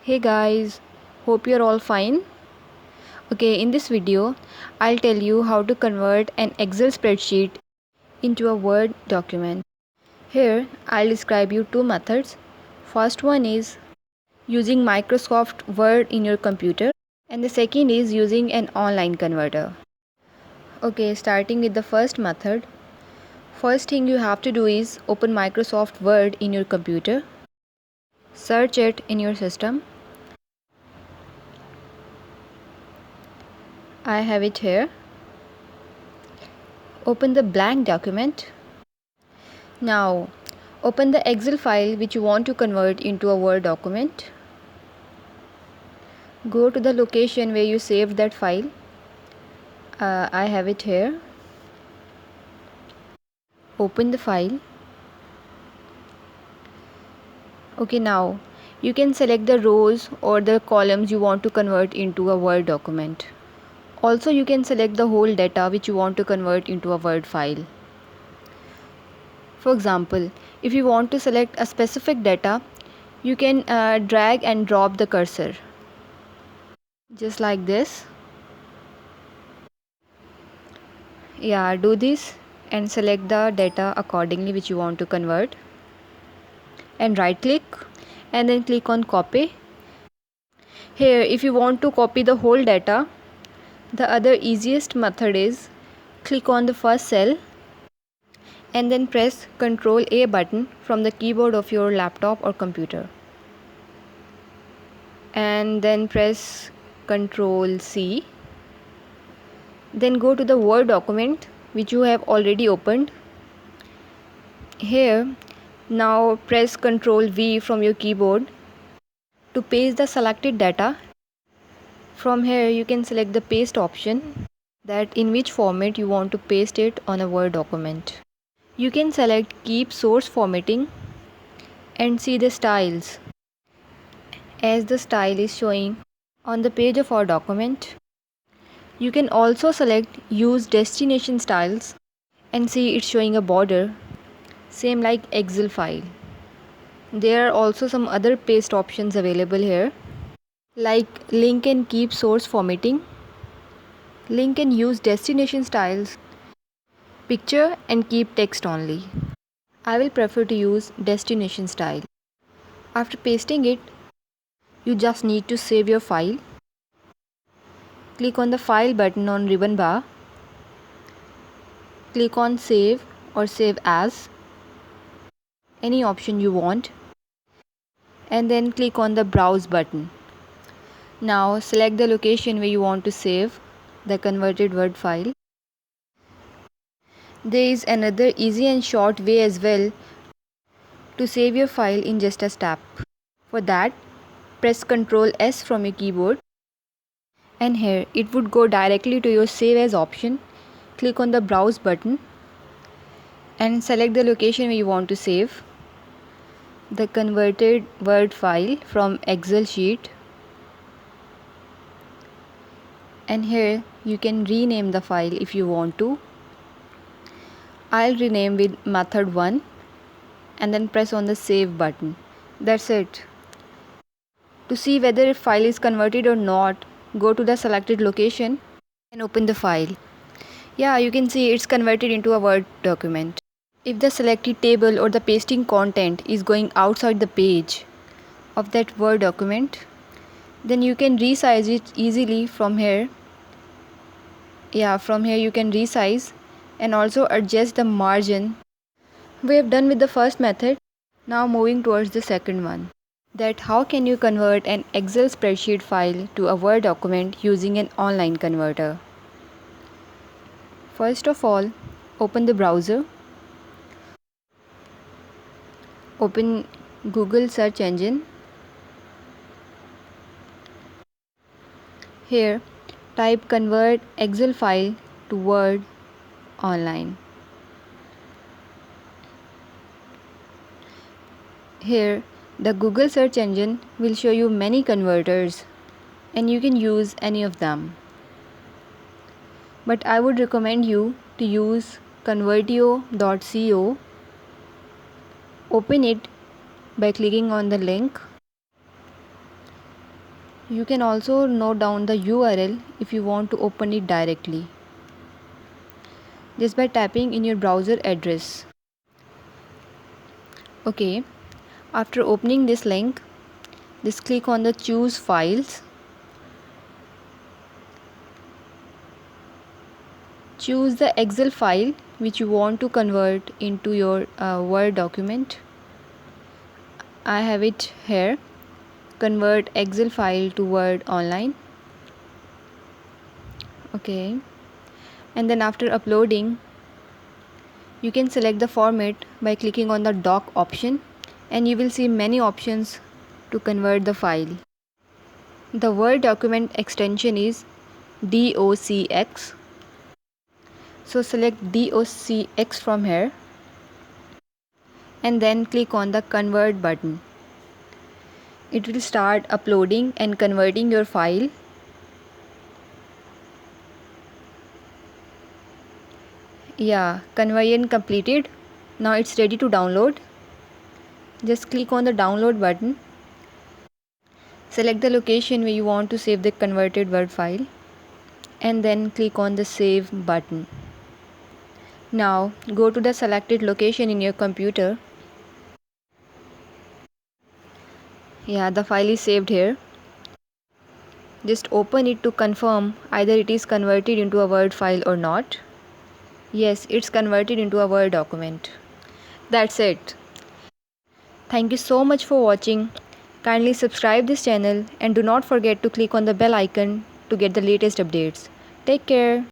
Hey guys, hope you're all fine. Okay, in this video, I'll tell you how to convert an Excel spreadsheet into a Word document. Here, I'll describe you two methods. First one is using Microsoft Word in your computer, and the second is using an online converter. Okay, starting with the first method. First thing you have to do is open Microsoft Word in your computer. Search it in your system. I have it here. Open the blank document. Now, open the Excel file which you want to convert into a Word document. Go to the location where you saved that file. I have it here. Open the file. Okay, now you can select the rows or the columns you want to convert into a Word document. Also, you can select the whole data which you want to convert into a Word file. For example, if you want to select a specific data, you can drag and drop the cursor. Just like this. Yeah, do this and select the data accordingly which you want to convert. And right click and then click on copy. Here, if you want to copy the whole data, the other easiest method is click on the first cell and then press Ctrl A button from the keyboard of your laptop or computer. And then press Ctrl C. Then go to the Word document which you have already opened. Here, now press Ctrl V from your keyboard to paste the selected data. From here you can select the paste option, that in which format you want to paste it on a Word document. You can select keep source formatting and see the styles as the style is showing on the page of our document. You can also select use destination styles and see it showing a border, same like Excel file. There are also some other paste options available here, like link and keep source formatting, link and use destination styles, picture and keep text only. I will prefer to use destination style. After pasting it, you just need to save your file. Click on the file button on ribbon bar. Click on save or save as, any option you want, and then click on the browse button. Now select the location where you want to save the converted Word file. There is another easy and short way as well to save your file in just a step. For that, press Ctrl S from your keyboard and here it would go directly to your save as option. Click on the browse button and select the location where you want to save the converted Word file from Excel sheet, and here you can rename the file if you want to. I'll rename with method 1 and then press on the save button. That's it. To see whether a file is converted or not, go to the selected location and open the file. Yeah, you can see it's converted into a Word document. If the selected table or the pasting content is going outside the page of that Word document, then you can resize it easily from here. Yeah, from here you can resize and also adjust the margin. We have done with the first method. Now moving towards the second one. That how can you convert an Excel spreadsheet file to a Word document using an online converter? First of all, open the browser. Open Google search engine. Here, type convert Excel file to Word online. Here, the Google search engine will show you many converters and you can use any of them. But I would recommend you to use convertio.co. Open it by clicking on the link. You can also note down the URL if you want to open it directly, just by tapping in your browser address. Okay, after opening this link, just click on the choose files. Choose the Excel file which you want to convert into your Word document. I have it here. Convert Excel file to Word online. Okay, and then after uploading, you can select the format by clicking on the doc option, and you will see many options to convert the file. The Word document extension is DOCX. So select DOCX from here and then click on the convert button. It will start uploading and converting your file. Yeah, conversion completed. Now it's ready to download. Just click on the download button. Select the location where you want to save the converted Word file and then click on the save button. Now go to the selected location in your computer. Yeah, the file is saved here. Just open it to confirm either it is converted into a Word file or not. Yes, it's converted into a Word document. That's it. Thank you so much for watching. Kindly subscribe this channel and do not forget to click on the bell icon to get the latest updates. Take care.